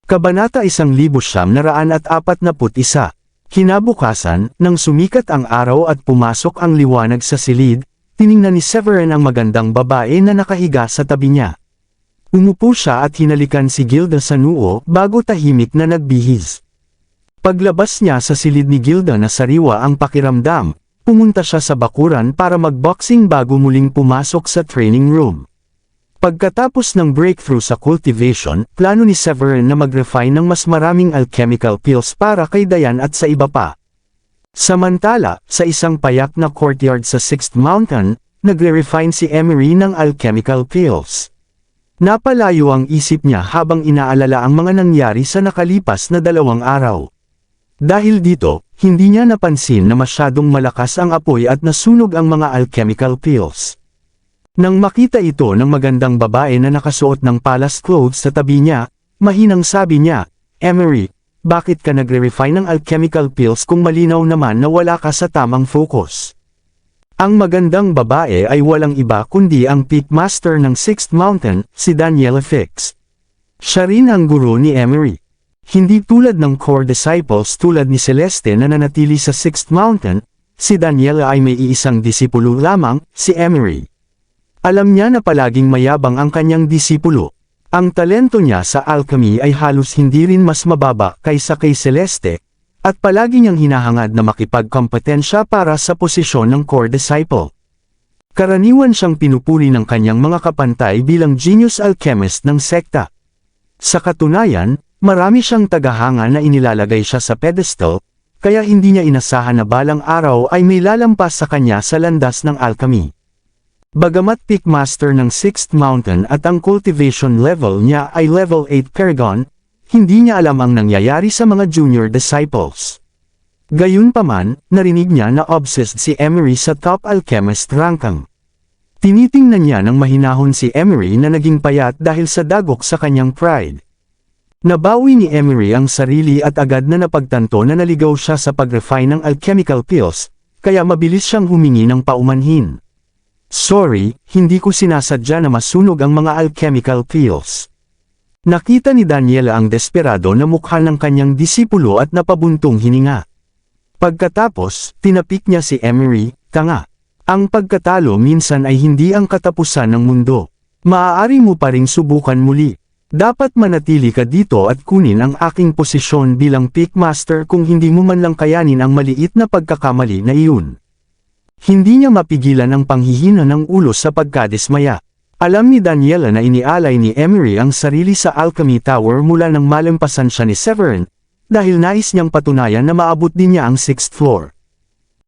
Kabanata 1941. Kinabukasan, nang sumikat ang araw at pumasok ang liwanag sa silid, tiningnan ni Severin ang magandang babae na nakahiga sa tabi niya. Umupo siya at hinalikan si Gilda sa noo bago tahimik na nagbihis. Paglabas niya sa silid ni Gilda na sariwa ang pakiramdam, pumunta siya sa bakuran para magboxing bago muling pumasok sa training room. Pagkatapos ng breakthrough sa cultivation, plano ni Severin na mag-refine ng mas maraming alchemical pills para kay Diane at sa iba pa. Samantala, sa isang payak na courtyard sa 6th Mountain, nagre-refine si Emery ng alchemical pills. Napalayo ang isip niya habang inaalala ang mga nangyari sa nakalipas na 2 araw. Dahil dito, hindi niya napansin na masyadong malakas ang apoy at nasunog ang mga alchemical pills. Nang makita ito ng magandang babae na nakasuot ng palace clothes sa tabi niya, mahinang sabi niya, "Emery, bakit ka nagre-refine ng alchemical pills kung malinaw naman na wala ka sa tamang focus?" Ang magandang babae ay walang iba kundi ang Peak Master ng 6th Mountain, si Daniela Fix. Siya rin ang guro ni Emery. Hindi tulad ng core disciples tulad ni Celeste na nanatili sa 6th Mountain, si Daniela ay may iisang disipulo lamang, si Emery. Alam niya na palaging mayabang ang kanyang disipulo. Ang talento niya sa alchemy ay halos hindi rin mas mababa kaysa kay Celeste, at palagi niyang hinahangad na makipagkompetensya para sa posisyon ng core disciple. Karaniwan siyang pinupuri ng kanyang mga kapantay bilang genius alchemist ng sekta. Sa katunayan, marami siyang tagahanga na inilalagay siya sa pedestal, kaya hindi niya inasahan na balang araw ay may lalampas sa kanya sa landas ng alchemy. Bagamat Peak Master ng 6th Mountain at ang cultivation level niya ay level 8 Paragon, hindi niya alam ang nangyayari sa mga junior disciples. Gayunpaman, narinig niya na obsessed si Emery sa top alchemist ranking. Tinitingnan niya ng mahinahon si Emery na naging payat dahil sa dagok sa kanyang pride. Nabawi ni Emery ang sarili at agad na napagtanto na naligaw siya sa pag-refine ng alchemical pills, kaya mabilis siyang humingi ng paumanhin. "Sorry, hindi ko sinasadya na masunog ang mga alchemical pills." Nakita ni Daniela ang desperado na mukha ng kanyang disipulo at napabuntong hininga. Pagkatapos, tinapik niya si Emery, "Tanga. Ang pagkatalo minsan ay hindi ang katapusan ng mundo. Maaari mo pa ring subukan muli. Dapat manatili ka dito at kunin ang aking posisyon bilang Peak Master kung hindi mo man lang kayanin ang maliit na pagkakamali na iyon." Hindi niya mapigilan ang panghihina ng ulo sa pagkadismaya. Alam ni Daniela na inialay ni Emery ang sarili sa Alchemy Tower mula nang malampasan siya ni Severin, dahil nais niyang patunayan na maabot din niya ang 6th floor.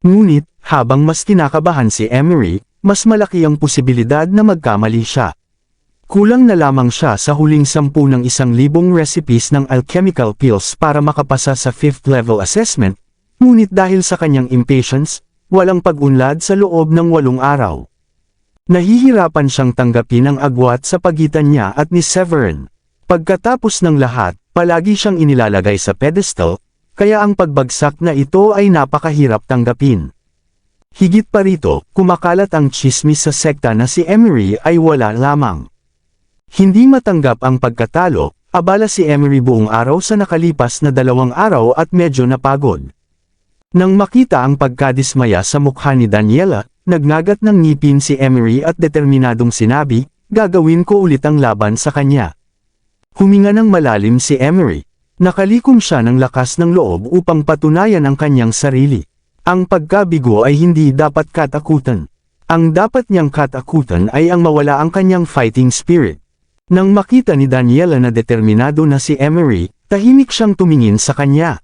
Ngunit, habang mas kinakabahan si Emery, mas malaki ang posibilidad na magkamali siya. Kulang na lamang siya sa huling 10 ng 1,000 recipes ng alchemical pills para makapasa sa 5th level assessment, ngunit dahil sa kanyang impatience, walang pag-unlad sa loob ng 8 araw. Nahihirapan siyang tanggapin ang agwat sa pagitan niya at ni Severin. Pagkatapos ng lahat, palagi siyang inilalagay sa pedestal, kaya ang pagbagsak na ito ay napakahirap tanggapin. Higit pa rito, kumakalat ang tsismis sa sekta na si Emery ay wala lamang. Hindi matanggap ang pagkatalo, abala si Emery buong araw sa nakalipas na 2 araw at medyo napagod. Nang makita ang pagkadismaya sa mukha ni Daniela, nagnagat ng ngipin si Emery at determinadong sinabi, "Gagawin ko ulit ang laban sa kanya." Huminga ng malalim si Emery. Nakalikom siya ng lakas ng loob upang patunayan ang kanyang sarili. Ang pagkabigo ay hindi dapat katakutan. Ang dapat niyang katakutan ay ang mawala ang kanyang fighting spirit. Nang makita ni Daniela na determinado na si Emery, tahimik siyang tumingin sa kanya.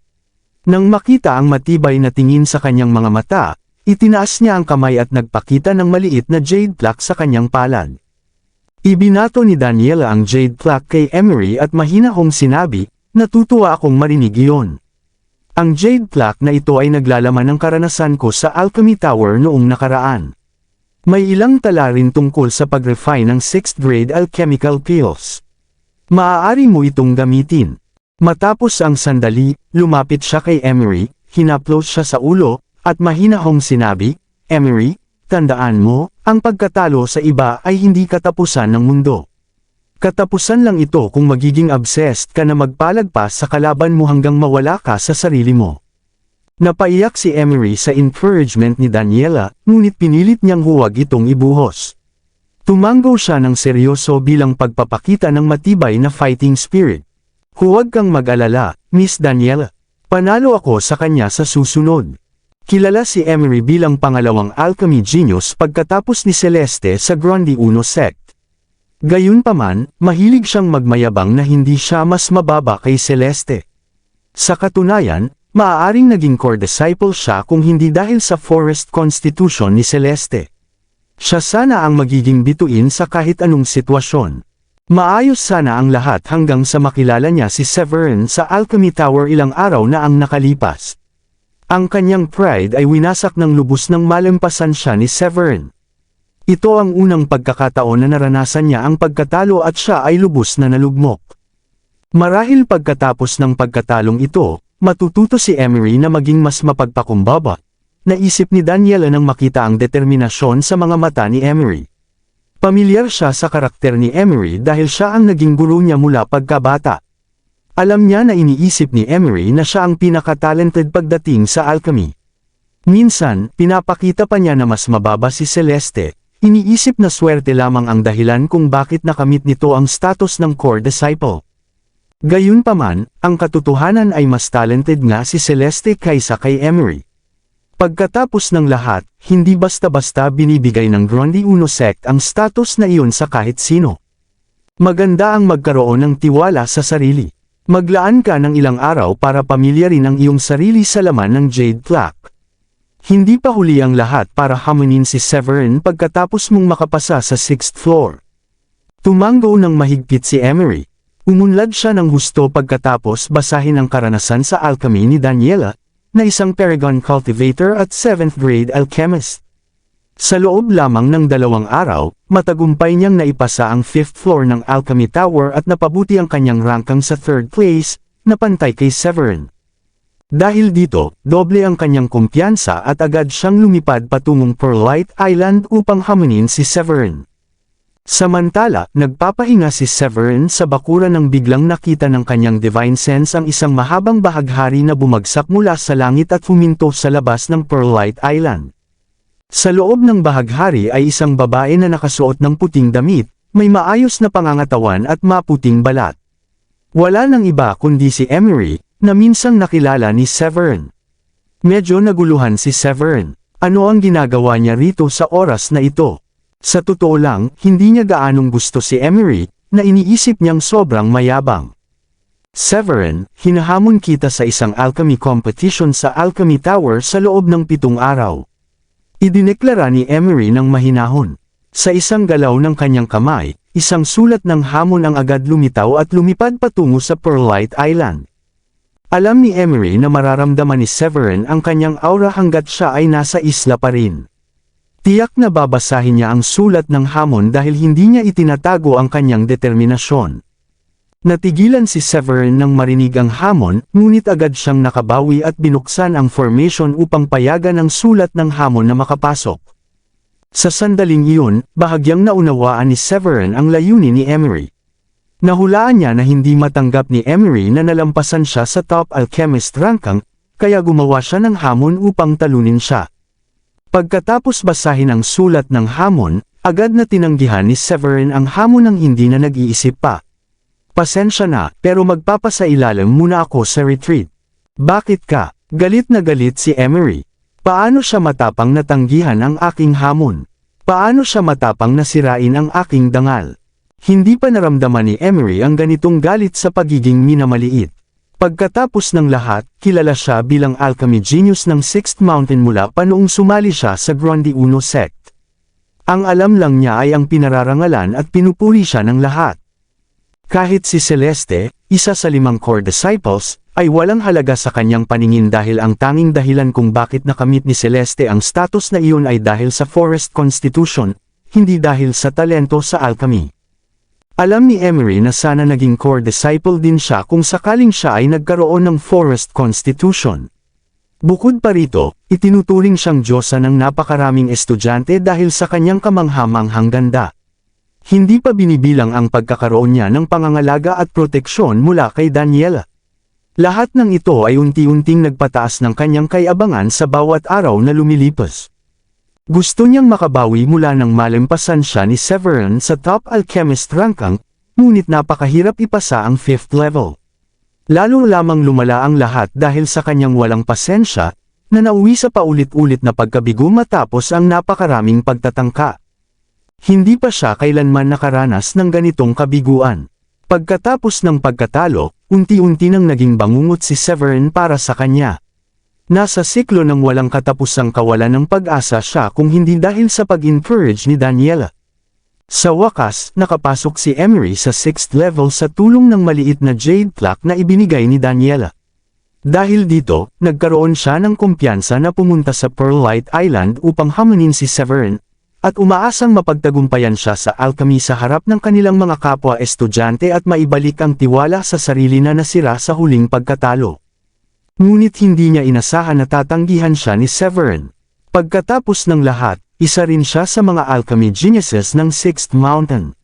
Nang makita ang matibay na tingin sa kanyang mga mata, itinaas niya ang kamay at nagpakita ng maliit na jade plaque sa kanyang palad. Ibinato ni Daniela ang jade plaque kay Emery at mahinahong sinabi, "Natutuwa akong marinig iyon. Ang jade plaque na ito ay naglalaman ng karanasan ko sa Alchemy Tower noong nakaraan. May ilang tala rin tungkol sa pag-refine ng 6th grade alchemical pills. Maaari mo itong gamitin." Matapos ang sandali, lumapit siya kay Emery, hinaplos siya sa ulo, at mahinahong sinabi, "Emery, tandaan mo, ang pagkatalo sa iba ay hindi katapusan ng mundo. Katapusan lang ito kung magiging obsessed ka na magpalagpas sa kalaban mo hanggang mawala ka sa sarili mo. Napaiyak si Emery sa encouragement ni Daniela, ngunit pinilit niyang huwag itong ibuhos. Tumanggo siya ng seryoso bilang pagpapakita ng matibay na fighting spirit. Huwag kang mag-alala, Miss Daniela. Panalo ako sa kanya sa susunod. Kilala si Emery bilang pangalawang alchemy genius pagkatapos ni Celeste sa Grande Uno sect. Gayunpaman, mahilig siyang magmayabang na hindi siya mas mababa kay Celeste. Sa katunayan, maaaring naging core disciple siya kung hindi dahil sa Forest Constitution ni Celeste. Siya sana ang magiging bituin sa kahit anong sitwasyon. Maayos sana ang lahat hanggang sa makilala niya si Severin sa Alchemy Tower ilang araw na ang nakalipas. Ang kanyang pride ay winasak ng lubos nang malampasan siya ni Severin. Ito ang unang pagkakataon na naranasan niya ang pagkatalo at siya ay lubos na nalugmok. Marahil pagkatapos ng pagkatalong ito, matututo si Emery na maging mas mapagpakumbaba. Naisip ni Daniela nang makita ang determinasyon sa mga mata ni Emery. Pamilyar siya sa karakter ni Emery dahil siya ang naging guro niya mula pagkabata. Alam niya na iniisip ni Emery na siya ang pinaka-talented pagdating sa alchemy. Minsan, pinapakita pa niya na mas mababa si Celeste. Iniisip na swerte lamang ang dahilan kung bakit nakamit nito ang status ng core disciple. Gayunpaman, ang katotohanan ay mas talented nga si Celeste kaysa kay Emery. Pagkatapos ng lahat, hindi basta-basta binibigay ng Grande Uno sect ang status na iyon sa kahit sino. Maganda ang magkaroon ng tiwala sa sarili. Maglaan ka ng ilang araw para pamilyarin ang iyong sarili sa laman ng Jade Plaque. Hindi pa huli ang lahat para hamunin si Severin pagkatapos mong makapasa sa 6th floor. Tumanggo ng mahigpit si Emery. Umunlad siya ng husto pagkatapos basahin ang karanasan sa alchemy ni Daniela, na isang Paragon cultivator at 7th grade alchemist. Sa loob lamang ng 2 araw, matagumpay niyang naipasa ang 5th floor ng Alchemy Tower at napabuti ang kanyang rangkang sa 3rd place, na pantay kay Severin. Dahil dito, doble ang kanyang kumpiyansa at agad siyang lumipad patungong Pearlite Island upang hamunin si Severin. Samantala, nagpapahinga si Severin sa bakuran nang biglang nakita ng kanyang divine sense ang isang mahabang bahaghari na bumagsak mula sa langit at huminto sa labas ng Pearlite Island. Sa loob ng bahaghari ay isang babae na nakasuot ng puting damit, may maayos na pangangatawan at maputing balat. Wala nang iba kundi si Emery, na minsang nakilala ni Severin. Medyo naguluhan si Severin. Ano ang ginagawa niya rito sa oras na ito? Sa totoo lang, hindi niya gaanong gusto si Emery, na iniisip niyang sobrang mayabang. Severin, hinahamon kita sa isang alchemy competition sa Alchemy Tower sa loob ng 7 araw. Idineklara ni Emery ng mahinahon. Sa isang galaw ng kanyang kamay, isang sulat ng hamon ang agad lumitaw at lumipad patungo sa Pearlite Island. Alam ni Emery na mararamdaman ni Severin ang kanyang aura hanggat siya ay nasa isla pa rin. Tiyak na babasahin niya ang sulat ng hamon dahil hindi niya itinatago ang kanyang determinasyon. Natigilan si Severin nang marinig ang hamon, ngunit agad siyang nakabawi at binuksan ang formation upang payagan ang sulat ng hamon na makapasok. Sa sandaling iyon, bahagyang naunawaan ni Severin ang layunin ni Emery. Nahulaan niya na hindi matanggap ni Emery na nalampasan siya sa top alchemist ranking, kaya gumawa siya ng hamon upang talunin siya. Pagkatapos basahin ang sulat ng hamon, agad na tinanggihan ni Severin ang hamon ng hindi na nag-iisip pa. Pasensya na, pero magpapasailalim muna ako sa retreat. Bakit ka? Galit na galit si Emery. Paano siya matapang natanggihan ang aking hamon? Paano siya matapang nasirain ang aking dangal? Hindi pa naramdaman ni Emery ang ganitong galit sa pagiging minamaliit. Pagkatapos ng lahat, kilala siya bilang alchemy genius ng 6th Mountain mula pa noong sumali siya sa Grande Uno sect. Ang alam lang niya ay ang pinararangalan at pinupuri siya ng lahat. Kahit si Celeste, isa sa 5 core disciples, ay walang halaga sa kanyang paningin dahil ang tanging dahilan kung bakit nakamit ni Celeste ang status na iyon ay dahil sa Forest Constitution, hindi dahil sa talento sa alchemy. Alam ni Emery na sana naging core disciple din siya kung sakaling siya ay nagkaroon ng Forest Constitution. Bukod pa rito, itinuturing siyang diyosa ng napakaraming estudyante dahil sa kanyang kamangha-manghang ganda. Hindi pa binibilang ang pagkakaroon niya ng pangangalaga at proteksyon mula kay Daniela. Lahat ng ito ay unti-unting nagpataas ng kanyang kayabangan sa bawat araw na lumilipas. Gusto niyang makabawi mula nang malampasan siya ni Severin sa top alchemist ranking, ngunit napakahirap ipasa ang 5th level. Lalo lamang lumala ang lahat dahil sa kanyang walang pasensya, na nauwi sa paulit-ulit na pagkabigo matapos ang napakaraming pagtatangka. Hindi pa siya kailanman nakaranas ng ganitong kabiguan. Pagkatapos ng pagkatalo, unti-unti nang naging bangungot si Severin para sa kanya. Nasa siklo ng walang katapusang kawalan ng pag-asa siya kung hindi dahil sa pag-encourage ni Daniela. Sa wakas, nakapasok si Emery sa 6th level sa tulong ng maliit na jade plaque na ibinigay ni Daniela. Dahil dito, nagkaroon siya ng kumpiyansa na pumunta sa Pearlite Island upang hamunin si Severin, at umaasang mapagtagumpayan siya sa alchemy sa harap ng kanilang mga kapwa-estudyante at maibalik ang tiwala sa sarili na nasira sa huling pagkatalo. Ngunit hindi niya inasahan na tatanggihan siya ni Severin. Pagkatapos ng lahat, isa rin siya sa mga alchemy geniuses ng 6th Mountain.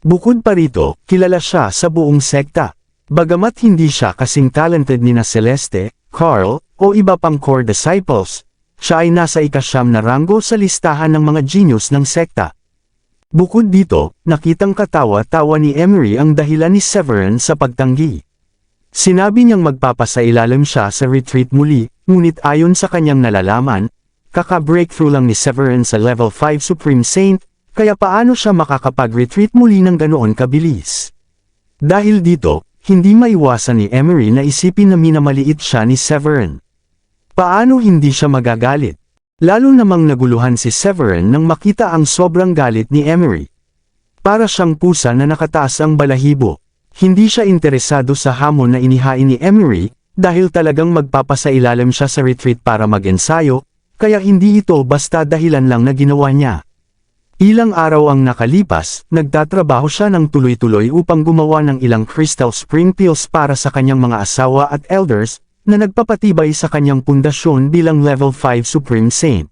Bukod pa rito, kilala siya sa buong sekta. Bagamat hindi siya kasing talented ni na Celeste, Carl, o iba pang core disciples, siya ay nasa ika-9 na ranggo sa listahan ng mga genius ng sekta. Bukod dito, nakitang katawa-tawa ni Emery ang dahilan ni Severin sa pagtanggi. Sinabi niyang magpapasailalim siya sa retreat muli, ngunit ayon sa kanyang nalalaman, kaka-breakthrough lang ni Severin sa level 5 Supreme Saint, kaya paano siya makakapag-retreat muli ng ganoon kabilis? Dahil dito, hindi maiwasan ni Emery na isipin na minamaliit siya ni Severin. Paano hindi siya magagalit? Lalo namang naguluhan si Severin nang makita ang sobrang galit ni Emery. Para siyang pusa na nakataas ang balahibo. Hindi siya interesado sa hamon na inihain ni Emery, dahil talagang magpapasailalim siya sa retreat para mag-ensayo, kaya hindi ito basta dahilan lang na ginawa niya. Ilang araw ang nakalipas, nagtatrabaho siya ng tuloy-tuloy upang gumawa ng ilang crystal spring pills para sa kanyang mga asawa at elders, na nagpapatibay sa kanyang pundasyon bilang level 5 Supreme Saint.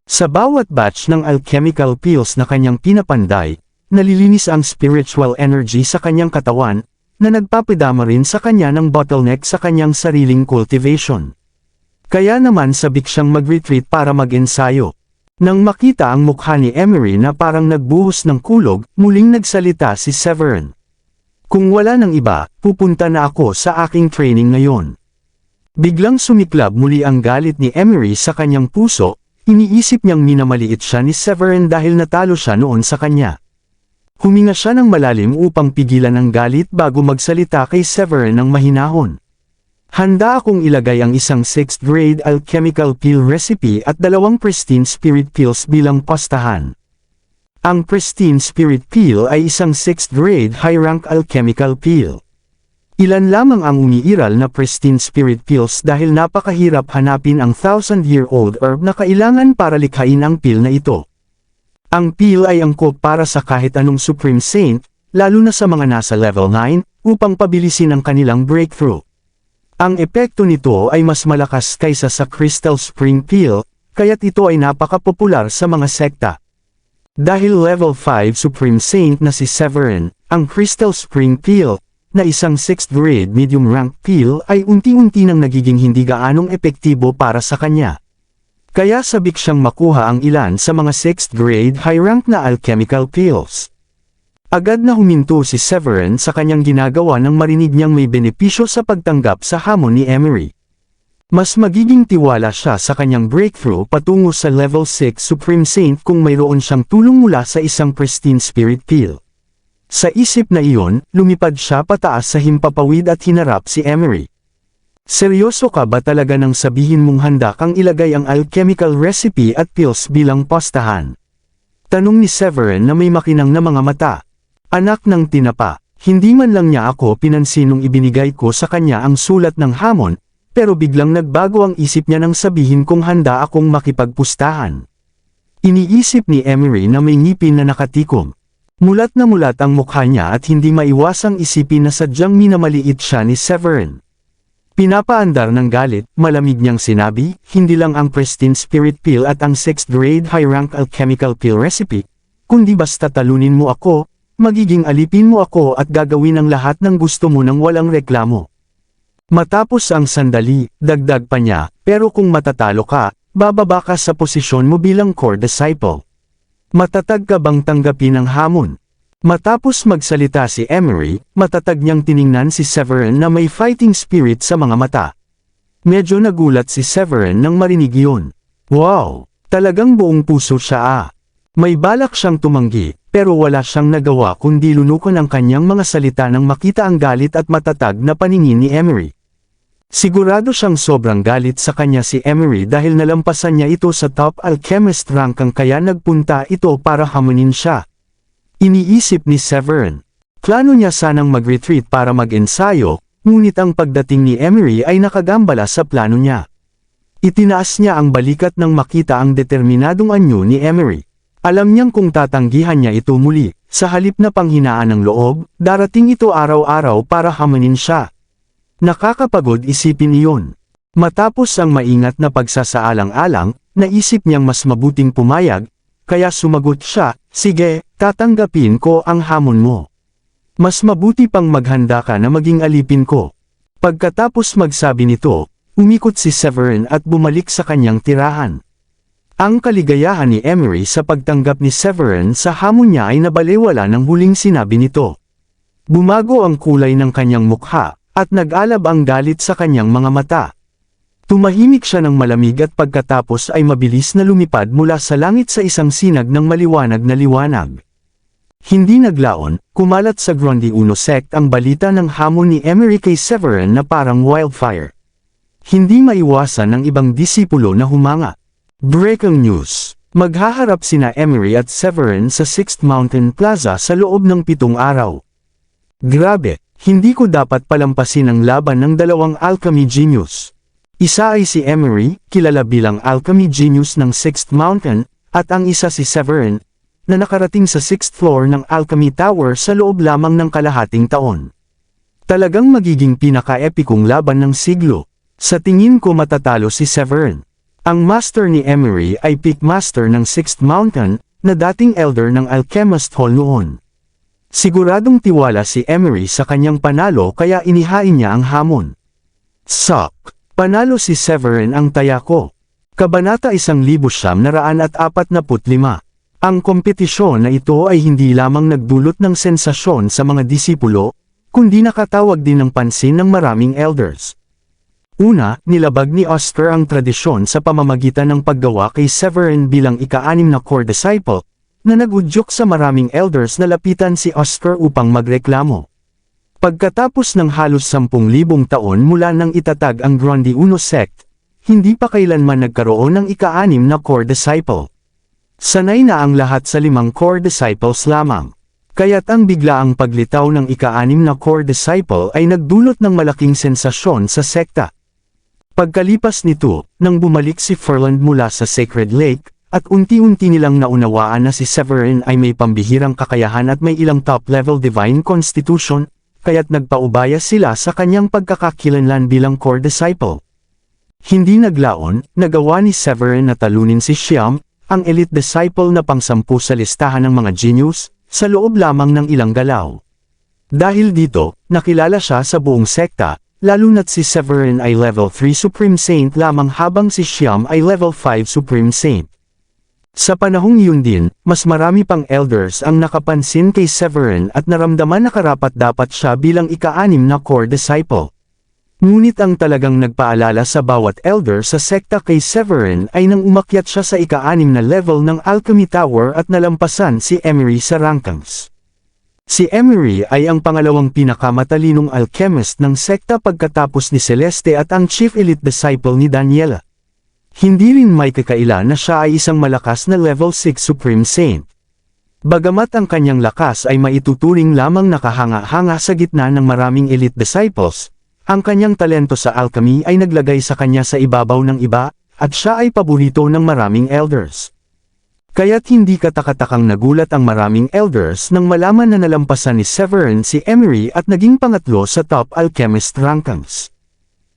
Sa bawat batch ng alchemical pills na kanyang pinapanday, nalilinis ang spiritual energy sa kanyang katawan, na nagpapadama rin sa kanya ng bottleneck sa kanyang sariling cultivation. Kaya naman sabik siyang mag-retreat para mag-ensayo. Nang makita ang mukha ni Emery na parang nagbuhos ng kulog, muling nagsalita si Severin. Kung wala ng iba, pupunta na ako sa aking training ngayon. Biglang sumiklab muli ang galit ni Emery sa kanyang puso, iniisip niyang minamaliit siya ni Severin dahil natalo siya noon sa kanya. Huminga siya ng malalim upang pigilan ang galit bago magsalita kay Severin ng mahinahon. Handa akong ilagay ang isang 6th grade alchemical pill recipe at 2 pristine spirit pills bilang pastahan. Ang pristine spirit pill ay isang 6th grade high rank alchemical pill. Ilan lamang ang umiiral na pristine spirit pills dahil napakahirap hanapin ang 1,000-year-old herb na kailangan para likhain ang pill na ito. Ang pill ay angkop para sa kahit anong Supreme Saint, lalo na sa mga nasa level 9, upang pabilisin ang kanilang breakthrough. Ang epekto nito ay mas malakas kaysa sa Crystal Spring Pill, kaya't ito ay napakapopular sa mga sekta. Dahil level 5 Supreme Saint na si Severin, ang Crystal Spring Pill, na isang 6th grade medium rank pill ay unti-unti nang nagiging hindi gaanong epektibo para sa kanya. Kaya sabik siyang makuha ang ilan sa mga 6th grade high rank na alchemical pills. Agad na huminto si Severin sa kanyang ginagawa nang marinig niyang may benepisyo sa pagtanggap sa hamon ni Emery. Mas magiging tiwala siya sa kanyang breakthrough patungo sa level 6 Supreme Saint kung mayroon siyang tulong mula sa isang pristine spirit pill. Sa isip na iyon, lumipad siya pataas sa himpapawid at hinarap si Emery. Seryoso ka ba talaga nang sabihin mong handa kang ilagay ang alchemical recipe at pills bilang pastahan? Tanong ni Severin na may makinang na mga mata. Anak ng tinapa, hindi man lang niya ako pinansin nung ibinigay ko sa kanya ang sulat ng hamon, pero biglang nagbago ang isip niya nang sabihin kong handa akong makipagpustahan. Iniisip ni Emery na may ngipin na nakatikom. Mulat na mulat ang mukha niya at hindi maiwasang isipin na sadyang minamaliit siya ni Severin. Pinapaandar ng galit, malamig niyang sinabi, hindi lang ang pristine spirit pill at ang 6th grade high rank alchemical pill recipe, kundi basta talunin mo ako, magiging alipin mo ako at gagawin ang lahat ng gusto mo nang walang reklamo. Matapos ang sandali, dagdag pa niya, pero kung matatalo ka, bababa ka sa posisyon mo bilang core disciple. Matatag ka bang tanggapin ang hamon? Matapos magsalita si Emery, matatag niyang tiningnan si Severin na may fighting spirit sa mga mata. Medyo nagulat si Severin nang marinig yun. Wow! Talagang buong puso siya. May balak siyang tumanggi, pero wala siyang nagawa kundi lunukan ang kanyang mga salita nang makita ang galit at matatag na paningin ni Emery. Sigurado siyang sobrang galit sa kanya si Emery dahil nalampasan niya ito sa top alchemist rank kaya nagpunta ito para hamunin siya. Iniisip ni Severin. Plano niya sanang mag-retreat para mag-ensayo, ngunit ang pagdating ni Emery ay nakagambala sa plano niya. Itinaas niya ang balikat nang makita ang determinadong anyo ni Emery. Alam niyang kung tatanggihan niya ito muli, sa halip na panghinaan ng loob, darating ito araw-araw para hamunin siya. Nakakapagod isipin iyon. Matapos ang maingat na pagsasaalang-alang, naisip niyang mas mabuting pumayag, kaya sumagot siya, sige, tatanggapin ko ang hamon mo. Mas mabuti pang maghanda ka na maging alipin ko. Pagkatapos magsabi nito, umikot si Severin at bumalik sa kanyang tirahan. Ang kaligayahan ni Emery sa pagtanggap ni Severin sa hamon niya ay nabalewala ng huling sinabi nito. Bumago ang kulay ng kanyang mukha, at nag-alab ang galit sa kanyang mga mata. Tumahimik siya ng malamig at pagkatapos ay mabilis na lumipad mula sa langit sa isang sinag ng maliwanag na liwanag. Hindi naglaon, kumalat sa Gronde Uno sect ang balita ng hamon ni Emery kay Severin na parang wildfire. Hindi maiwasan ng ibang disipulo na humanga. Breaking news! Maghaharap sina Emery at Severin sa 6th Mountain Plaza sa loob ng 7 araw. Grabe, hindi ko dapat palampasin ang laban ng dalawang alchemy genius. Isa ay si Emery, kilala bilang alchemy genius ng 6th Mountain, at ang isa si Severin, na nakarating sa 6th floor ng Alchemy Tower sa loob lamang ng kalahating taon. Talagang magiging pinaka-epikong laban ng siglo. Sa tingin ko matatalo si Severin. Ang master ni Emery ay peak master ng 6th Mountain, na dating elder ng Alchemist Hall noon. Siguradong tiwala si Emery sa kanyang panalo kaya inihain niya ang hamon. Suck! Panalo si Severin ang taya ko. Kabanata 1945. Ang kompetisyon na ito ay hindi lamang nagdulot ng sensasyon sa mga disipulo, kundi nakatawag din ng pansin ng maraming elders. Una, nilabag ni Oscar ang tradisyon sa pamamagitan ng paggawa kay Severin bilang ika-6 na core disciple, na nagudyok sa maraming elders na lapitan si Oscar upang magreklamo. Pagkatapos ng halos 10,000 taon mula nang itatag ang Gronde Uno sect, hindi pa kailanman nagkaroon ng ika-6 na core disciple. Sanay na ang lahat sa 5 core disciples lamang. Kaya't ang biglaang paglitaw ng ika-6 na core disciple ay nagdulot ng malaking sensasyon sa sekta. Pagkalipas nito, nang bumalik si Furland mula sa Sacred Lake, at unti-unti nilang naunawaan na si Severin ay may pambihirang kakayahan at may ilang top-level divine constitution, kaya't nagpaubaya sila sa kanyang pagkakakilanlan bilang core disciple. Hindi naglaon, nagawa ni Severin na talunin si Xiam, ang elite disciple na pang-10 sa listahan ng mga genius, sa loob lamang ng ilang galaw. Dahil dito, nakilala siya sa buong sekta, lalo na't si Severin ay level 3 Supreme Saint lamang habang si Xiam ay level 5 Supreme Saint. Sa panahong iyon din, mas marami pang elders ang nakapansin kay Severin at naramdaman na karapat-dapat siya bilang ika-6 na core disciple. Ngunit ang talagang nagpaalala sa bawat elder sa sekta kay Severin ay nang umakyat siya sa ika-6 na level ng Alchemy Tower at nalampasan si Emery sa rankings. Si Emery ay ang pangalawang pinakamatalinong alchemist ng sekta pagkatapos ni Celeste at ang chief elite disciple ni Daniela. Hindi rin may kakaila na siya ay isang malakas na level 6 Supreme Saint. Bagamat ang kanyang lakas ay maituturing lamang nakahanga-hanga sa gitna ng maraming elite disciples, ang kanyang talento sa alchemy ay naglagay sa kanya sa ibabaw ng iba, at siya ay paborito ng maraming elders. Kaya't hindi katakatakang nagulat ang maraming elders nang malaman na nalampasan ni Severin si Emery at naging pangatlo sa top alchemist rankings.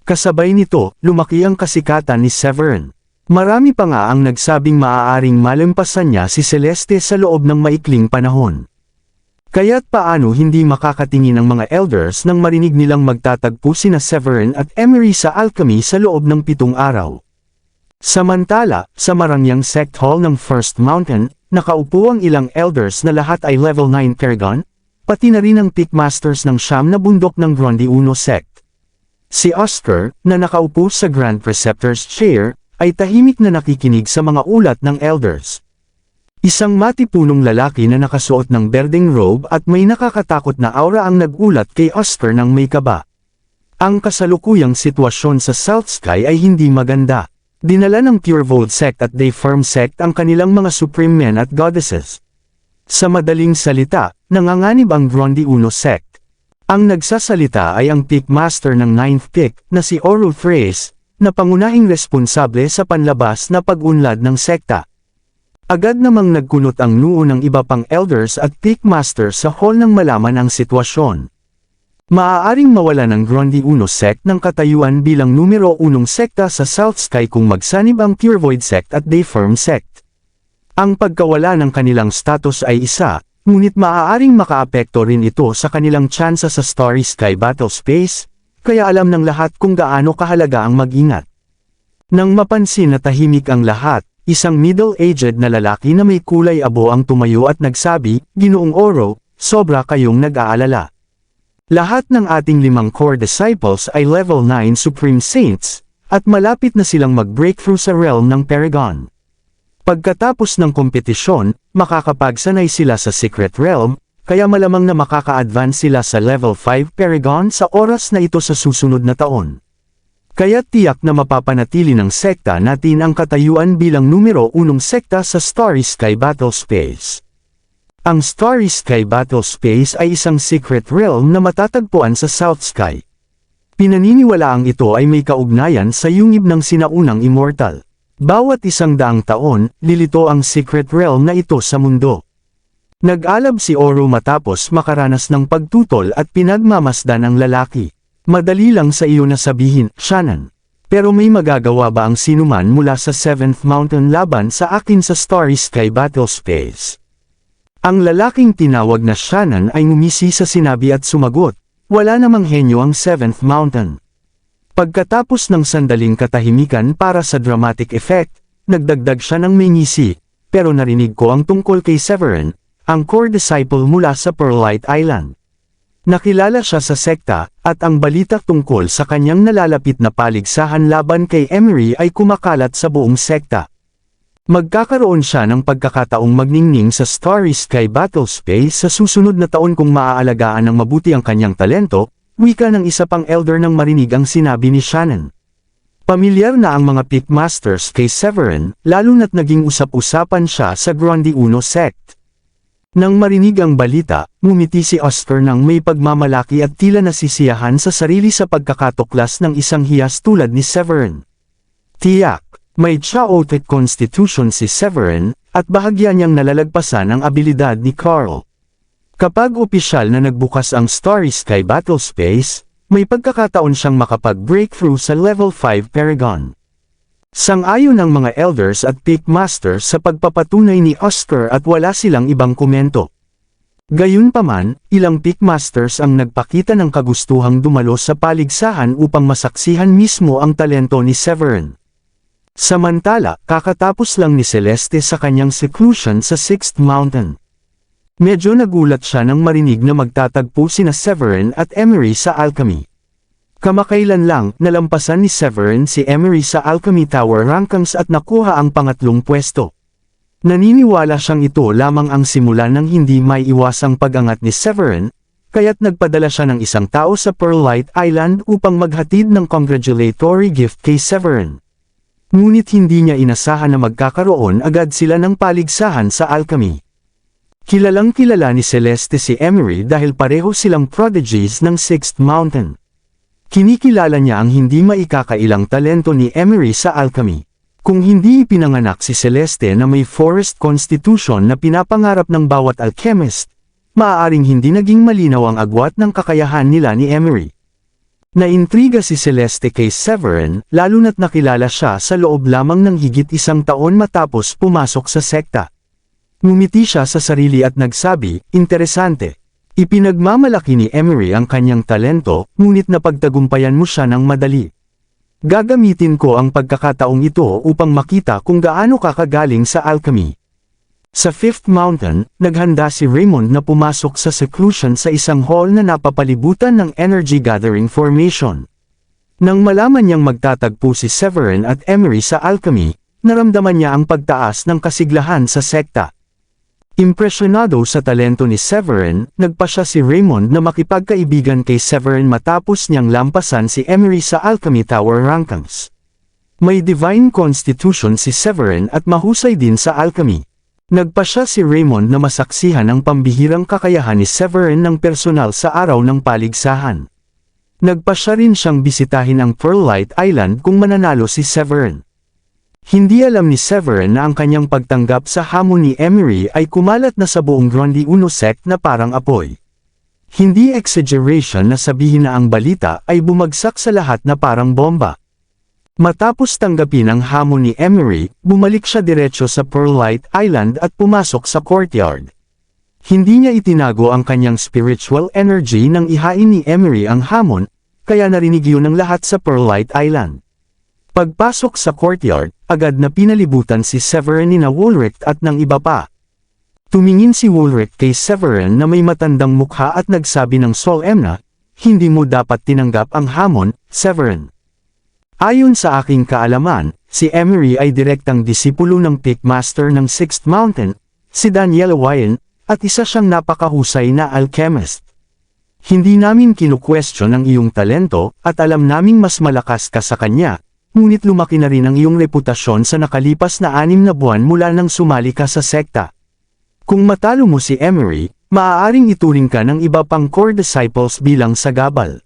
Kasabay nito, lumaki ang kasikatan ni Severin. Marami pa nga ang nagsabing maaaring malampasan niya si Celeste sa loob ng maikling panahon. Kaya't paano hindi makakatingin ang mga elders nang marinig nilang magtatagpo sina Severin at Emery sa alchemy sa loob ng 7 araw. Samantala, sa marangyang sect hall ng First Mountain, nakaupo ang ilang elders na lahat ay level 9 Paragon, pati na rin ang Pickmasters ng siyam na bundok ng Gronde Uno sect. Si Oscar, na nakaupo sa Grand Preceptor's chair, ay tahimik na nakikinig sa mga ulat ng elders. Isang matipunong lalaki na nakasuot ng berdeng robe at may nakakatakot na aura ang nagulat kay Oscar ng may kaba. Ang kasalukuyang sitwasyon sa South Sky ay hindi maganda. Dinala ng Purevold sect at Day Firm sect ang kanilang mga supreme men at goddesses. Sa madaling salita, nanganganib ang Gronde Uno sect. Ang nagsasalita ay ang Pickmaster ng 9th Pick na si Oro Thrace, na pangunahing responsable sa panlabas na pag-unlad ng sekta. Agad namang nagkunot ang noo ng iba pang elders at Pickmaster sa hall nang malaman ang sitwasyon. Maaaring mawala ng Gronde Uno sect ng katayuan bilang numero 1 sekta sa South Sky kung magsanib ang Purevoid sect at Day Firm sect. Ang pagkawala ng kanilang status ay isa, ngunit maaaring makaapekto rin ito sa kanilang tsansa sa Starry Sky Battle Space, kaya alam ng lahat kung gaano kahalaga ang mag-ingat. Nang mapansin na tahimik ang lahat, isang middle-aged na lalaki na may kulay abo ang tumayo at nagsabi, "Ginoong Oro, sobra kayong nag-aalala. Lahat ng ating 5 core disciples ay level 9 Supreme Saints, at malapit na silang mag-breakthrough sa realm ng Paragon. Pagkatapos ng kompetisyon, makakapagsanay sila sa Secret Realm, kaya malamang na makaka-advance sila sa level 5 Paragon sa oras na ito sa susunod na taon. Kaya tiyak na mapapanatili ng sekta natin ang katayuan bilang numero 1 sekta sa Starry Sky Battle Space." Ang Starry Sky Battle Space ay isang secret realm na matatagpuan sa South Sky. Pinaniniwalaang ito ay may kaugnayan sa yungib ng sinaunang immortal. Bawat 100 taon, lilito ang secret realm na ito sa mundo. Nag-alab si Oro matapos makaranas ng pagtutol at pinagmamasdan ang lalaki. "Madali lang sa iyo na sabihin, Shannon. Pero may magagawa ba ang sinuman mula sa 7th Mountain laban sa akin sa Starry Sky Battle Space?" Ang lalaking tinawag na Shannon ay ngumisi sa sinabi at sumagot, "Wala namang henyo ang 7th Mountain." Pagkatapos ng sandaling katahimikan para sa dramatic effect, nagdagdag siya ng may ngisi, "Pero narinig ko ang tungkol kay Severin, ang core disciple mula sa Pearlite Island. Nakilala siya sa sekta, at ang balita tungkol sa kanyang nalalapit na paligsahan laban kay Emery ay kumakalat sa buong sekta. Magkakaroon siya ng pagkakataong magningning sa Starry Sky Battle Space sa susunod na taon kung maaalagaan ng mabuti ang kanyang talento," wika ng isa pang elder nang marinig ang sinabi ni Shannon. Pamilyar na ang mga Pickmasters kay Severin, lalo na't naging usap-usapan siya sa Gronde Uno sect. Nang marinig ang balita, ngumiti si Oscar ng may pagmamalaki at tila nasisiyahan sa sarili sa pagkakatuklas ng isang hiyas tulad ni Severin. Tiyak, may chaotic constitution si Severin, at bahagya niyang nalalagpasan ang abilidad ni Carl. Kapag opisyal na nagbukas ang Starry Sky Battle Space, may pagkakataon siyang makapag-breakthrough sa level 5 Paragon. Sang-ayon ang mga elders at Pickmasters sa pagpapatunay ni Oscar at wala silang ibang komento. Gayunpaman, ilang Pickmasters ang nagpakita ng kagustuhang dumalo sa paligsahan upang masaksihan mismo ang talento ni Severin. Samantala, kakatapos lang ni Celeste sa kanyang seclusion sa 6th Mountain. Medyo nagulat siya nang marinig na magtatagpo sina Severin at Emery sa alchemy. Kamakailan lang, nalampasan ni Severin si Emery sa Alchemy Tower rankings at nakuha ang pangatlong pwesto. Naniniwala siyang ito lamang ang simula ng hindi may iwasang pag-angat ni Severin, kaya't nagpadala siya ng isang tao sa Pearlite Island upang maghatid ng congratulatory gift kay Severin. Ngunit hindi niya inasahan na magkakaroon agad sila ng paligsahan sa alchemy. Kilalang kilala ni Celeste si Emery dahil pareho silang prodigies ng 6th Mountain. Kinikilala niya ang hindi maikakailang talento ni Emery sa alchemy. Kung hindi ipinanganak si Celeste na may forest constitution na pinapangarap ng bawat alchemist, maaaring hindi naging malinaw ang agwat ng kakayahan nila ni Emery. Naintriga si Celeste kay Severin, lalo na't nakilala siya sa loob lamang ng higit 1 taon matapos pumasok sa sekta. Ngumiti siya sa sarili at nagsabi, interesante. Ipinagmamalaki ni Emery ang kanyang talento, ngunit napagtagumpayan mo siya ng madali. Gagamitin ko ang pagkakataong ito upang makita kung gaano ka kagaling sa alchemy. Sa Fifth Mountain, naghanda si Raymond na pumasok sa seclusion sa isang hall na napapalibutan ng energy gathering formation. Nang malaman niyang magtatagpo si Severin at Emery sa alchemy, naramdaman niya ang pagtaas ng kasiglahan sa sekta. Impresyonado sa talento ni Severin, nagpasya si Raymond na makipagkaibigan kay Severin matapos niyang lampasan si Emery sa Alchemy Tower rankings. May divine constitution si Severin at mahusay din sa alchemy. Nagpasya si Raymond na masaksihan ang pambihirang kakayahan ni Severin ng personal sa araw ng paligsahan. Nagpasya rin siyang bisitahin ang Pearlite Island kung mananalo si Severin. Hindi alam ni Severin na ang kanyang pagtanggap sa hamon ni Emery ay kumalat na sa buong Grundy Uno sect na parang apoy. Hindi exaggeration na sabihin na ang balita ay bumagsak sa lahat na parang bomba. Matapos tanggapin ang hamon ni Emery, bumalik siya diretso sa Pearlite Island at pumasok sa courtyard. Hindi niya itinago ang kanyang spiritual energy nang ihain ni Emery ang hamon, kaya narinig yun ng lahat sa Pearlite Island. Pagpasok sa courtyard, agad na pinalibutan si Severin ni Woolrich at ng iba pa. Tumingin si Woolrich kay Severin na may matandang mukha at nagsabi ng solemn na, hindi mo dapat tinanggap ang hamon, Severin. Ayon sa aking kaalaman, si Emery ay direktang disipulo ng Pitmaster ng Sixth Mountain, si Daniel Wyan, at isa siyang napakahusay na alchemist. Hindi namin kinu-question ang iyong talento, at alam naming mas malakas ka sa kanya, ngunit lumaki na rin ang iyong reputasyon sa nakalipas na 6 na buwan mula nang sumali ka sa sekta. Kung matalo mo si Emery, maaaring ituring ka ng iba pang core disciples bilang sagabal.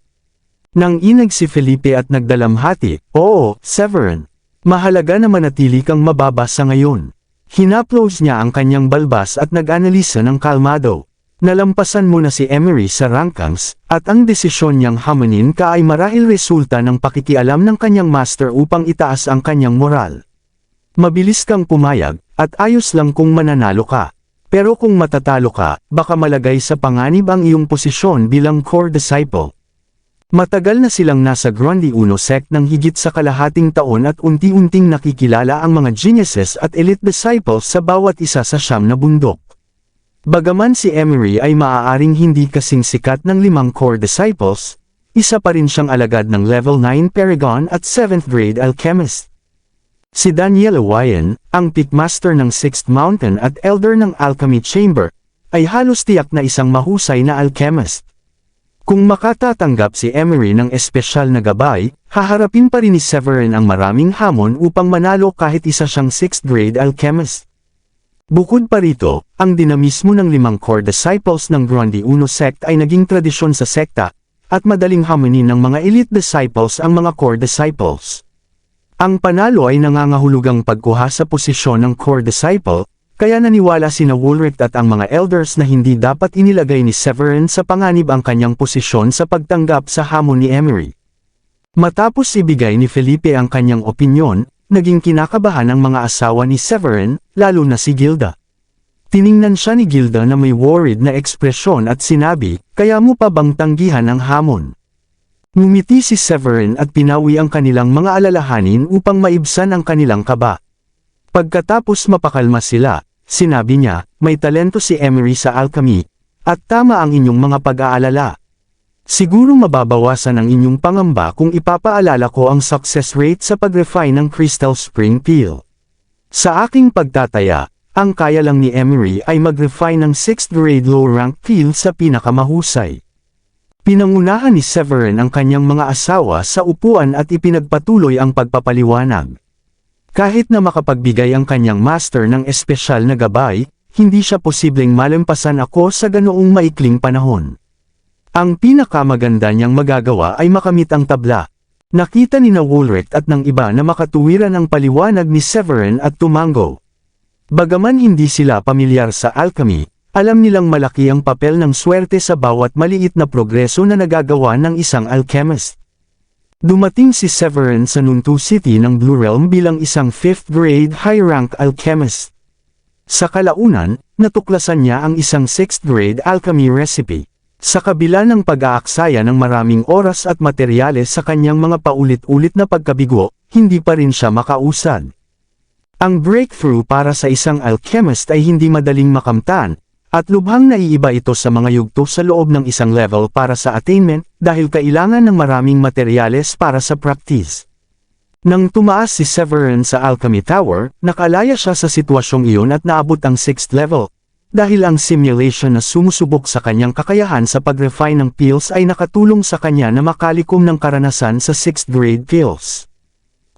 Nang inag si Felipe at nagdalamhati, oo, Severin. Mahalaga na manatili kang mababa sa ngayon. Hinaplos niya ang kanyang balbas at nag-analisa ng kalmado. Nalampasan mo na si Emery sa rankings, at ang desisyon niyang hamunin ka ay marahil resulta ng pakikialam ng kanyang master upang itaas ang kanyang moral. Mabilis kang pumayag, at ayos lang kung mananalo ka. Pero kung matatalo ka, baka malagay sa panganib ang iyong posisyon bilang core disciple. Matagal na silang nasa Grundy Uno sect ng higit sa kalahating taon at unti-unting nakikilala ang mga geniuses at elite disciples sa bawat isa sa 9 na bundok. Bagaman si Emery ay maaaring hindi kasing sikat ng 5 core disciples, isa pa rin siyang alagad ng level 9 Paragon at 7th grade alchemist. Si Daniel Wyan, ang Pitmaster ng Sixth Mountain at Elder ng Alchemy Chamber, ay halos tiyak na isang mahusay na alchemist. Kung makatatanggap si Emery ng espesyal na gabay, haharapin pa rin ni Severin ang maraming hamon upang manalo kahit isa siyang 6th grade alchemist. Bukod pa rito, ang dinamismo ng 5 core disciples ng Grundy Uno sect ay naging tradisyon sa sekta, at madaling hamunin ng mga elite disciples ang mga core disciples. Ang panalo ay nangangahulugang pagkuha sa posisyon ng core disciple, kaya naniwala sina Woolrich at ang mga elders na hindi dapat inilagay ni Severin sa panganib ang kanyang posisyon sa pagtanggap sa hamon ni Emery. Matapos ibigay ni Felipe ang kanyang opinyon, naging kinakabahan ang mga asawa ni Severin, lalo na si Gilda. Tiningnan siya ni Gilda na may worried na ekspresyon at sinabi, kaya mo pa bang tanggihan ang hamon? Ngumiti si Severin at pinawi ang kanilang mga alalahanin upang maibsan ang kanilang kaba. Pagkatapos mapakalma sila, sinabi niya, may talento si Emery sa alchemy, at tama ang inyong mga pag-aalala. Siguro mababawasan ang inyong pangamba kung ipapaalala ko ang success rate sa pag-refine ng Crystal Spring Peel. Sa aking pagtataya, ang kaya lang ni Emery ay mag-refine ng 6th grade low-rank peel sa pinakamahusay. Pinangunahan ni Severin ang kanyang mga asawa sa upuan at ipinagpatuloy ang pagpapaliwanag. Kahit na makapagbigay ang kanyang master ng espesyal na gabay, hindi siya posibleng malampasan ako sa ganoong maikling panahon. Ang pinakamaganda niyang magagawa ay makamit ang tabla. Nakita ni Woolrich at ng iba na makatuwiran ang paliwanag ni Severin at tumango. Bagaman hindi sila pamilyar sa alchemy, alam nilang malaki ang papel ng swerte sa bawat maliit na progreso na nagagawa ng isang alchemist. Dumating si Severin sa Nuntu City ng Blue Realm bilang isang 5th grade high-rank alchemist. Sa kalaunan, natuklasan niya ang isang 6th grade alchemy recipe. Sa kabila ng pag-aaksaya ng maraming oras at materyales sa kanyang mga paulit-ulit na pagkabigo, hindi pa rin siya makausad. Ang breakthrough para sa isang alchemist ay hindi madaling makamtan, at lubhang naiiba ito sa mga yugto sa loob ng isang level para sa attainment dahil kailangan ng maraming materyales para sa practice. Nang tumaas si Severin sa Alchemy Tower, nakalaya siya sa sitwasyong iyon at naabot ang 6th level. Dahil ang simulation na sumusubok sa kanyang kakayahan sa pag-refine ng pills ay nakatulong sa kanya na makalikom ng karanasan sa 6th grade pills.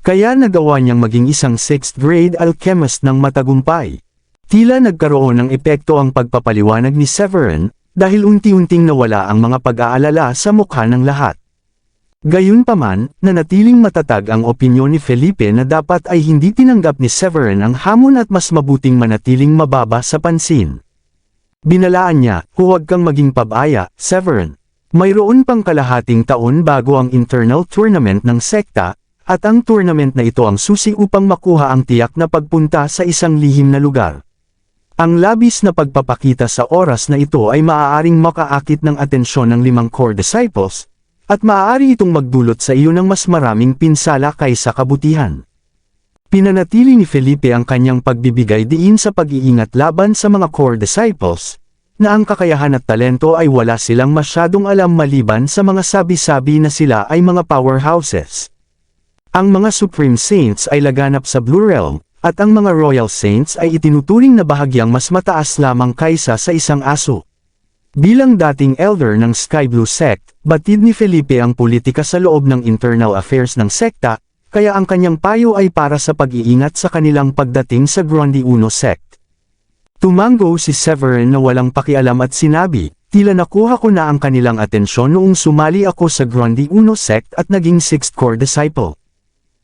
Kaya nagawa niyang maging isang 6th grade alchemist ng matagumpay. Tila nagkaroon ng epekto ang pagpapaliwanag ni Severin, dahil unti-unting nawala ang mga pag-aalala sa mukha ng lahat. Gayunpaman, nanatiling matatag ang opinyon ni Felipe na dapat ay hindi tinanggap ni Severin ang hamon at mas mabuting manatiling mababa sa pansin. Binalaan niya, huwag kang maging pabaya, Severin. Mayroon pang kalahating taon bago ang internal tournament ng sekta, at ang tournament na ito ang susi upang makuha ang tiyak na pagpunta sa isang lihim na lugar. Ang labis na pagpapakita sa oras na ito ay maaaring makaakit ng atensyon ng 5 core disciples, at maaari itong magdulot sa iyo ng mas maraming pinsala kaysa kabutihan. Pinanatili ni Felipe ang kanyang pagbibigay diin sa pag-iingat laban sa mga core disciples, na ang kakayahan at talento ay wala silang masyadong alam maliban sa mga sabi-sabi na sila ay mga powerhouses. Ang mga Supreme Saints ay laganap sa Blue Realm, at ang mga Royal Saints ay itinuturing na bahagyang mas mataas lamang kaysa sa isang aso. Bilang dating elder ng Sky Blue Sect, batid ni Felipe ang politika sa loob ng internal affairs ng sekta, kaya ang kanyang payo ay para sa pag-iingat sa kanilang pagdating sa Gronde Uno Sect. Tumango si Severin na walang pakialam at sinabi, tila nakuha ko na ang kanilang atensyon noong sumali ako sa Gronde Uno Sect at naging 6th core disciple.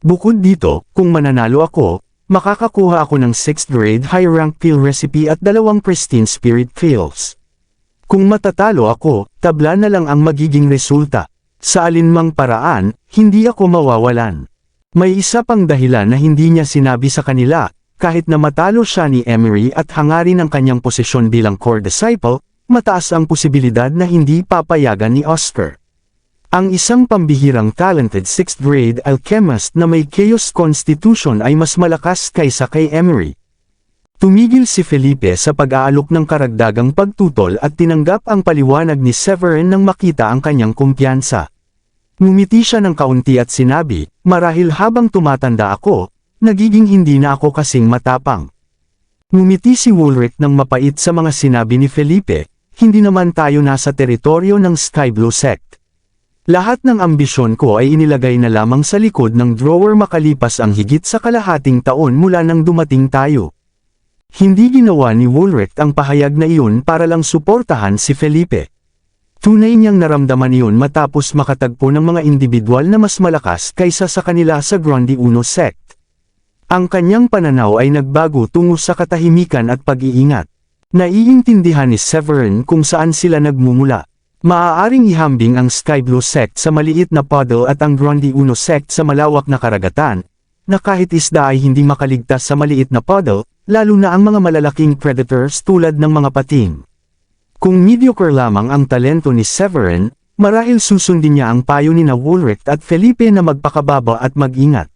Bukod dito, kung mananalo ako, makakakuha ako ng 6th grade high rank pill recipe at 2 pristine spirit pills. Kung matatalo ako, tabla na lang ang magiging resulta. Sa alinmang paraan, hindi ako mawawalan. May isa pang dahilan na hindi niya sinabi sa kanila, kahit na matalo siya ni Emery at hangarin ang kanyang posisyon bilang core disciple, mataas ang posibilidad na hindi papayagan ni Oscar. Ang isang pambihirang talented 6th grade alchemist na may chaos constitution ay mas malakas kaysa kay Emery. Tumigil si Felipe sa pag-aalok ng karagdagang pagtutol at tinanggap ang paliwanag ni Severin nang makita ang kanyang kumpiyansa. Ngumiti siya ng kaunti at sinabi, marahil habang tumatanda ako, nagiging hindi na ako kasing matapang. Ngumiti si Woolrich ng mapait sa mga sinabi ni Felipe, hindi naman tayo nasa teritoryo ng Sky Blue Sect. Lahat ng ambisyon ko ay inilagay na lamang sa likod ng drawer makalipas ang higit sa kalahating taon mula nang dumating tayo. Hindi ginawa ni Woolrich ang pahayag na iyon para lang suportahan si Felipe. Tunay niyang naramdaman iyon matapos makatagpo ng mga individual na mas malakas kaysa sa kanila sa Gronde Uno Sect. Ang kanyang pananaw ay nagbago tungo sa katahimikan at pag-iingat. Naiintindihan ni Severin kung saan sila nagmumula. Maaaring ihambing ang Sky Blue Sect sa maliit na puddle at ang Gronde Uno Sect sa malawak na karagatan, na kahit isda ay hindi makaligtas sa maliit na puddle, lalo na ang mga malalaking predators tulad ng mga pating. Kung mediocre lamang ang talento ni Severin, marahil susundin niya ang payo ni Woolrich at Felipe na magpakababa at mag-ingat.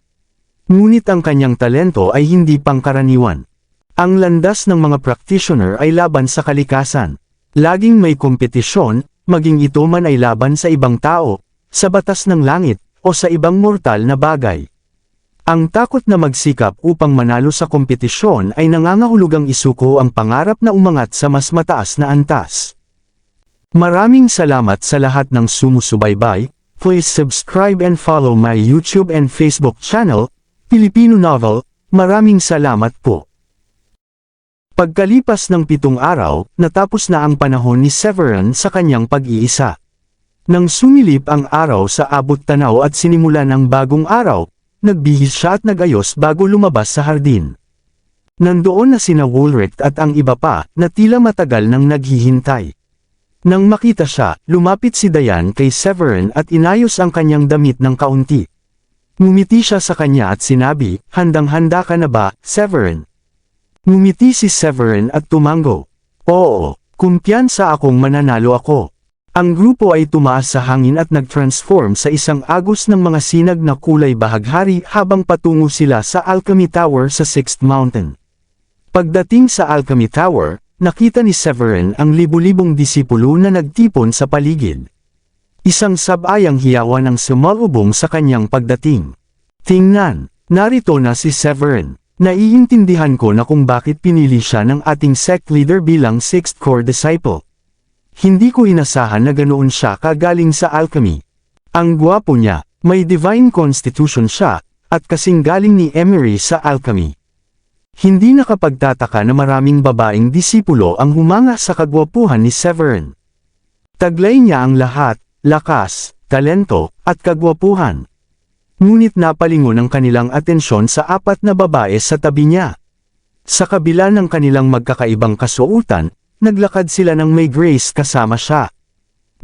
Ngunit ang kanyang talento ay hindi pangkaraniwan. Ang landas ng mga practitioner ay laban sa kalikasan. Laging may kompetisyon, maging ito man ay laban sa ibang tao, sa batas ng langit, o sa ibang mortal na bagay. Ang takot na magsikap upang manalo sa kompetisyon ay nangangahulugang isuko ang pangarap na umangat sa mas mataas na antas. Maraming salamat sa lahat ng sumusubaybay. Please subscribe and follow my YouTube and Facebook channel, Filipino Novel. Maraming salamat po. Pagkalipas ng 7 araw, natapos na ang panahon ni Severin sa kanyang pag-iisa. Nang sumilip ang araw sa abot tanaw at sinimulan ang bagong araw, nagbihis siya at nagayos bago lumabas sa hardin. Nandoon na sina Woolrich at ang iba pa, na tila matagal nang naghihintay. Nang makita siya, lumapit si Diane kay Severin at inayos ang kanyang damit ng kaunti. Ngumiti siya sa kanya at sinabi, "Handang-handa ka na ba, Severin?" Ngumiti si Severin at tumango. "Oo, kumpiyansa akong mananalo ako." Ang grupo ay tumaas sa hangin at nag-transform sa isang agos ng mga sinag na kulay bahaghari habang patungo sila sa Alchemy Tower sa 6th Mountain. Pagdating sa Alchemy Tower, nakita ni Severin ang libu-libong disipulo na nagtipon sa paligid. Isang sabayang hiyawan ang sumalubong sa kanyang pagdating. "Tingnan, narito na si Severin. Naiintindihan ko na kung bakit pinili siya ng ating sect leader bilang 6th core disciple. Hindi ko inasahan na ganoon siya kagaling sa alchemy. Ang gwapo niya, may divine constitution siya, at kasing galing ni Emery sa alchemy." Hindi nakapagtataka na maraming babaeng disipulo ang humanga sa kagwapuhan ni Severin. Taglay niya ang lahat, lakas, talento, at kagwapuhan. Ngunit napalingon ang kanilang atensyon sa 4 na babae sa tabi niya. Sa kabila ng kanilang magkakaibang kasuotan, naglakad sila ng may grace kasama siya.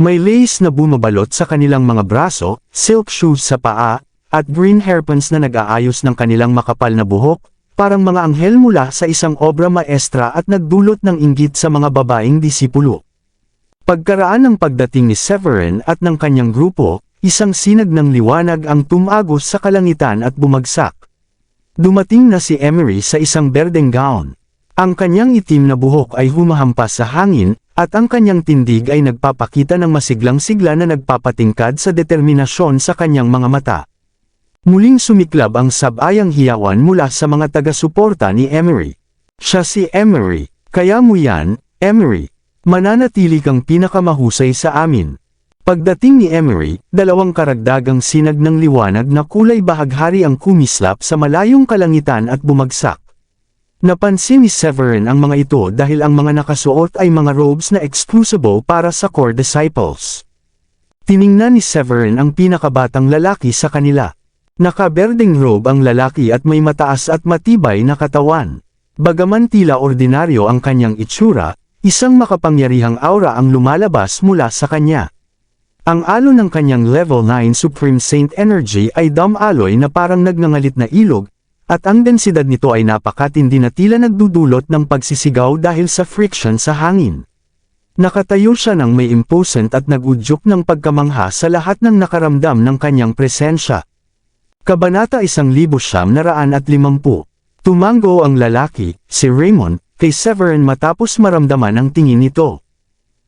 May lace na bumabalot sa kanilang mga braso, silk shoes sa paa, at green hairpins na nag-aayos ng kanilang makapal na buhok, parang mga anghel mula sa isang obra maestra at nagdulot ng inggit sa mga babaeng disipulo. Pagkaraan ng pagdating ni Severin at ng kanyang grupo, isang sinag ng liwanag ang tumagos sa kalangitan at bumagsak. Dumating na si Emery sa isang berdeng gown. Ang kanyang itim na buhok ay humahampas sa hangin, at ang kanyang tindig ay nagpapakita ng masiglang sigla na nagpapatingkad sa determinasyon sa kanyang mga mata. Muling sumiklab ang sabayang hiyawan mula sa mga taga-suporta ni Emery. "Siya si Emery, kaya mo yan, Emery. Mananatili kang pinakamahusay sa amin." Pagdating ni Emery, 2 karagdagang sinag ng liwanag na kulay bahaghari ang kumislap sa malayong kalangitan at bumagsak. Napansin ni Severin ang mga ito dahil ang mga nakasuot ay mga robes na exclusive para sa core disciples. Tiningnan ni Severin ang pinakabatang lalaki sa kanila. Nakaberdeng robe ang lalaki at may mataas at matibay na katawan. Bagaman tila ordinaryo ang kanyang itsura, isang makapangyarihang aura ang lumalabas mula sa kanya. Ang alon ng kanyang level 9 Supreme Saint Energy ay dam-alloy na parang nagngangalit na ilog, at ang densidad nito ay napakatindi na tila nagdudulot ng pagsisigaw dahil sa friction sa hangin. Nakatayo siya ng may imposant at nagudyok ng pagkamangha sa lahat ng nakaramdam ng kanyang presensya. Kabanata 1950. Tumango ang lalaki, si Raymond, kay Severin matapos maramdaman ang tingin nito.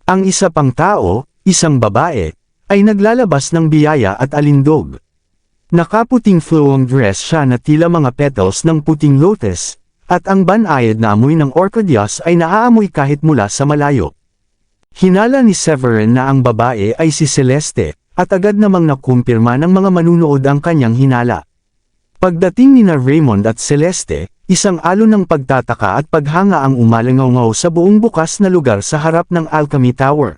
Ang isa pang tao, isang babae, ay naglalabas ng biyaya at alindog. Nakaputing flowing dress siya na tila mga petals ng puting lotus, at ang banayad na amoy ng orchideas ay naaamoy kahit mula sa malayo. Hinala ni Severin na ang babae ay si Celeste, at agad namang nakumpirma ng mga manunood ang kanyang hinala. Pagdating ni Raymond at Celeste, isang alon ng pagtataka at paghanga ang umalangaw sa buong bukas na lugar sa harap ng Alchemy Tower.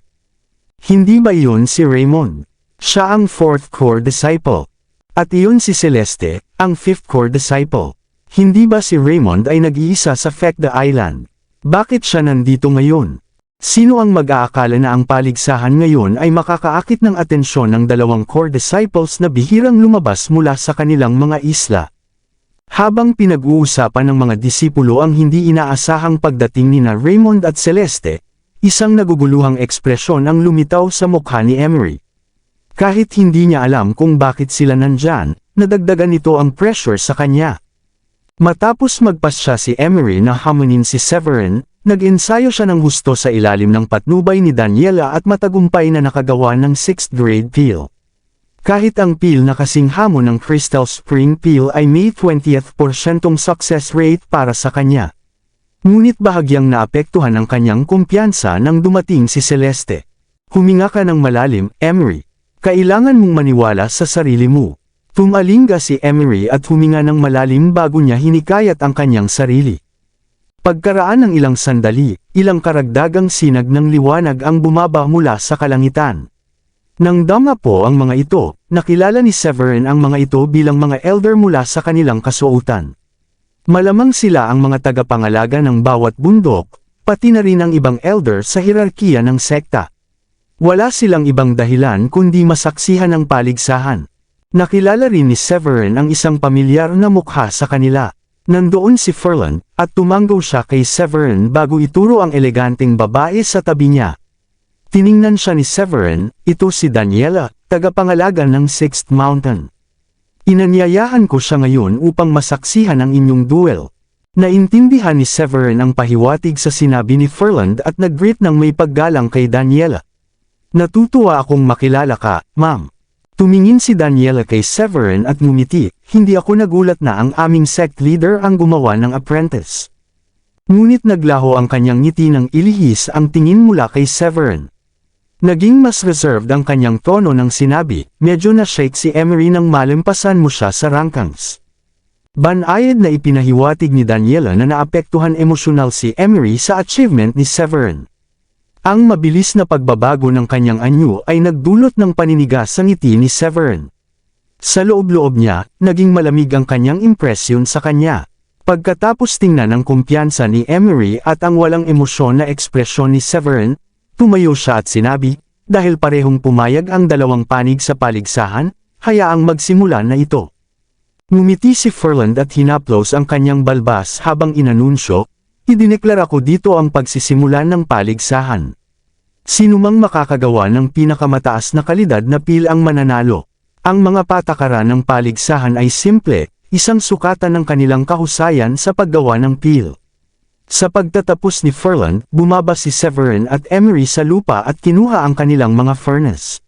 Hindi ba iyon si Raymond? Siya ang 4th core disciple. At iyon si Celeste, ang 5th core disciple. Hindi ba si Raymond ay nag-iisa sa Fekda Island? Bakit siya nandito ngayon? Sino ang mag-aakala na ang paligsahan ngayon ay makakaakit ng atensyon ng 2 core disciples na bihirang lumabas mula sa kanilang mga isla? Habang pinag-uusapan ng mga disipulo ang hindi inaasahang pagdating ni Raymond at Celeste, isang naguguluhang ekspresyon ang lumitaw sa mukha ni Emery. Kahit hindi niya alam kung bakit sila nandyan, nadagdagan nito ang pressure sa kanya. Matapos magpasya si Emery na hamunin si Severin, nag-ensayo siya ng husto sa ilalim ng patnubay ni Daniela at matagumpay na nakagawa ng 6th grade peel. Kahit ang peel na kasing hamon ng Crystal Spring Peel ay may 20th porsyentong success rate para sa kanya. Ngunit bahagyang naapektuhan ang kanyang kumpiyansa nang dumating si Celeste. Huminga ka ng malalim, Emery. Kailangan mong maniwala sa sarili mo. Tumalinga si Emery at huminga ng malalim bago niya hinikayat ang kanyang sarili. Pagkaraan ng ilang sandali, ilang karagdagang sinag ng liwanag ang bumaba mula sa kalangitan. Nang dama po ang mga ito, nakilala ni Severin ang mga ito bilang mga elder mula sa kanilang kasuotan. Malamang sila ang mga tagapangalaga ng bawat bundok, pati na rin ang ibang elder sa hierarkiya ng sekta. Wala silang ibang dahilan kundi masaksihan ang paligsahan. Nakilala rin ni Severin ang isang pamilyar na mukha sa kanila. Nandoon si Ferland, at tumanggo siya kay Severin bago ituro ang eleganteng babae sa tabi niya. Tiningnan siya ni Severin, ito si Daniela, tagapangalaga ng Sixth Mountain. Inanyayahan ko siya ngayon upang masaksihan ang inyong duel. Naintindihan ni Severin ang pahiwatig sa sinabi ni Ferland at nag-greet ng may paggalang kay Daniela. Natutuwa akong makilala ka, ma'am. Tumingin si Daniela kay Severin at ngumiti, hindi ako nagulat na ang aming sect leader ang gumawa ng apprentice. Ngunit naglaho ang kanyang ngiti ng ilihis ang tingin mula kay Severin. Naging mas reserved ang kanyang tono ng sinabi, medyo na-shake si Emery nang malampasan mo siya sa rankings. Banayad na ipinahiwatig ni Daniela na naapektuhan emosyonal si Emery sa achievement ni Severin. Ang mabilis na pagbabago ng kanyang anyo ay nagdulot ng paninigas sa ngiti ni Severin. Sa loob-loob niya, naging malamig ang kanyang impresyon sa kanya. Pagkatapos tingnan ang kumpiyansa ni Emery at ang walang emosyon na ekspresyon ni Severin, tumayo siya at sinabi, dahil parehong pumayag ang dalawang panig sa paligsahan, hayaang magsimula na ito. Ngumiti si Ferland at hinaplos ang kanyang balbas habang inanunsyo, idineklara ko dito ang pagsisimula ng paligsahan. Sinumang makakagawa ng pinakamataas na kalidad na pil ang mananalo. Ang mga patakaran ng paligsahan ay simple, isang sukatan ng kanilang kahusayan sa paggawa ng pil. Sa pagtatapos ni Ferland, bumaba si Severin at Emery sa lupa at kinuha ang kanilang mga furnace.